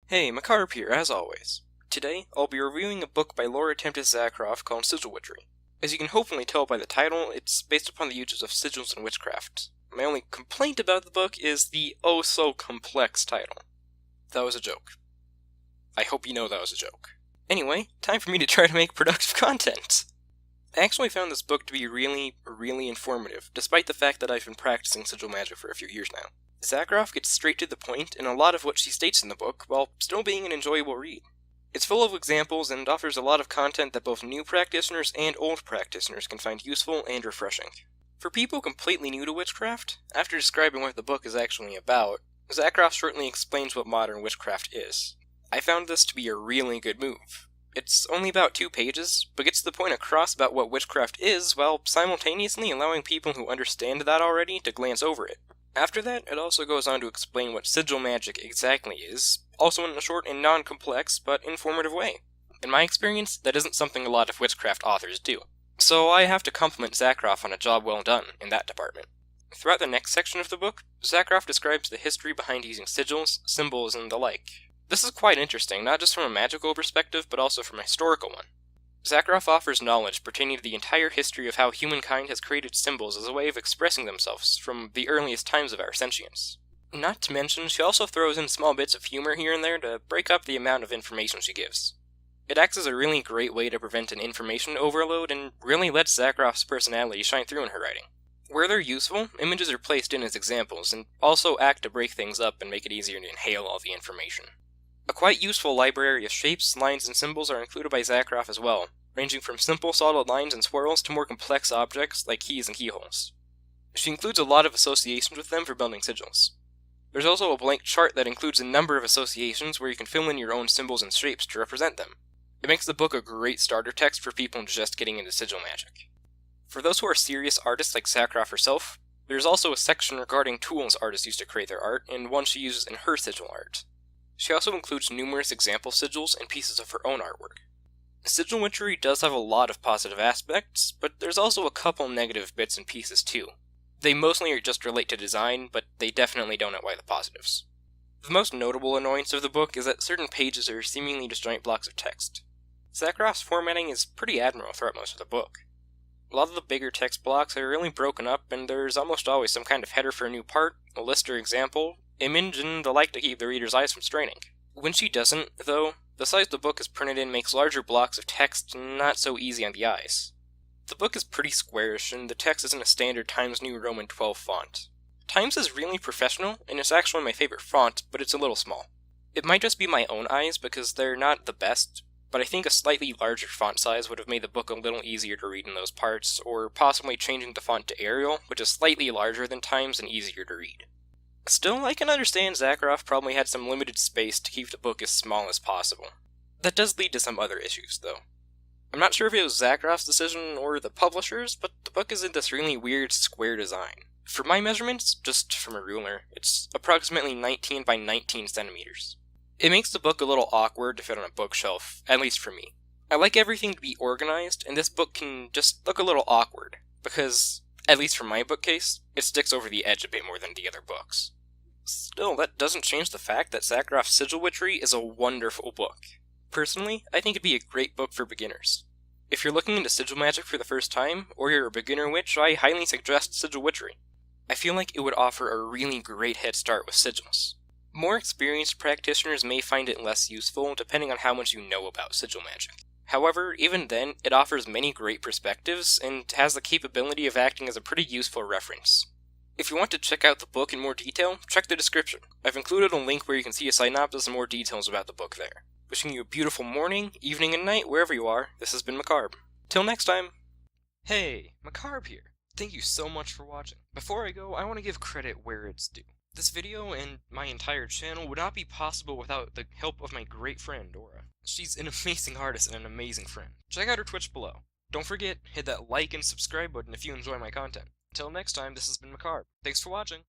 Hey, Macabre here, as always. Today, I'll be reviewing a book by Laura Tempest Zakroff called Sigil Witchery. As you can hopefully tell by the title, it's based upon the uses of sigils in witchcraft. My only complaint about the book is the oh-so-complex title. That was a joke. I hope you know that was a joke. Anyway, time for me to try to make productive content! I actually found this book to be really informative, despite the fact that I've been practicing sigil magic for a few years now. Zakroff gets straight to the point in a lot of what she states in the book, while still being an enjoyable read. It's full of examples and offers a lot of content that both new practitioners and old practitioners can find useful and refreshing. For people completely new to witchcraft, after describing what the book is actually about, Zakroff shortly explains what modern witchcraft is. I found this to be a really good move. It's only about 2 pages, but gets the point across about what witchcraft is, while simultaneously allowing people who understand that already to glance over it. After that, it also goes on to explain what sigil magic exactly is, also in a short and non-complex, but informative way. In my experience, that isn't something a lot of witchcraft authors do. So I have to compliment Zakroff on a job well done in that department. Throughout the next section of the book, Zakroff describes the history behind using sigils, symbols, and the like. This is quite interesting, not just from a magical perspective, but also from a historical one. Zakroff offers knowledge pertaining to the entire history of how humankind has created symbols as a way of expressing themselves from the earliest times of our sentience. Not to mention, she also throws in small bits of humor here and there to break up the amount of information she gives. It acts as a really great way to prevent an information overload and really lets Zakroff's personality shine through in her writing. Where they're useful, images are placed in as examples, and also act to break things up and make it easier to inhale all the information. A quite useful library of shapes, lines, and symbols are included by Zakroff as well, ranging from simple solid lines and swirls to more complex objects like keys and keyholes. She includes a lot of associations with them for building sigils. There's also a blank chart that includes a number of associations where you can fill in your own symbols and shapes to represent them. It makes the book a great starter text for people just getting into sigil magic. For those who are serious artists like Zakroff herself, there's also a section regarding tools artists use to create their art, and one she uses in her sigil art. She also includes numerous example sigils and pieces of her own artwork. Sigil Witchery does have a lot of positive aspects, but there's also a couple negative bits and pieces too. They mostly just relate to design, but they definitely don't outweigh the positives. The most notable annoyance of the book is that certain pages are seemingly just giant blocks of text. Zakroff's formatting is pretty admirable throughout most of the book. A lot of the bigger text blocks are really broken up, and there's almost always some kind of header for a new part, a list or example, image, and the like to keep the reader's eyes from straining. When she doesn't, though, the size the book is printed in makes larger blocks of text not so easy on the eyes. The book is pretty squarish, and the text is in a standard Times New Roman 12 font. Times is really professional, and it's actually my favorite font, but it's a little small. It might just be my own eyes because they're not the best, but I think a slightly larger font size would have made the book a little easier to read in those parts, or possibly changing the font to Arial, which is slightly larger than Times and easier to read. Still, I can understand Zakroff probably had some limited space to keep the book as small as possible. That does lead to some other issues, though. I'm not sure if it was Zakroff's decision or the publisher's, but the book is in this really weird square design. For my measurements, just from a ruler, it's approximately 19 by 19 centimeters. It makes the book a little awkward to fit on a bookshelf, at least for me. I like everything to be organized, and this book can just look a little awkward, because, at least for my bookcase, it sticks over the edge a bit more than the other books. Still, that doesn't change the fact that Zakroff's Sigil Witchery is a wonderful book. Personally, I think it'd be a great book for beginners. If you're looking into sigil magic for the first time, or you're a beginner witch, I highly suggest Sigil Witchery. I feel like it would offer a really great head start with sigils. More experienced practitioners may find it less useful, depending on how much you know about sigil magic. However, even then, it offers many great perspectives, and has the capability of acting as a pretty useful reference. If you want to check out the book in more detail, check the description. I've included a link where you can see a synopsis and more details about the book there. Wishing you a beautiful morning, evening, and night wherever you are. This has been Macabre. Till next time! Hey, Macabre here. Thank you so much for watching. Before I go, I want to give credit where it's due. This video and my entire channel would not be possible without the help of my great friend, Oraa. She's an amazing artist and an amazing friend. Check out her Twitch below. Don't forget, hit that like and subscribe button if you enjoy my content. Until next time, this has been Macabre. Thanks for watching!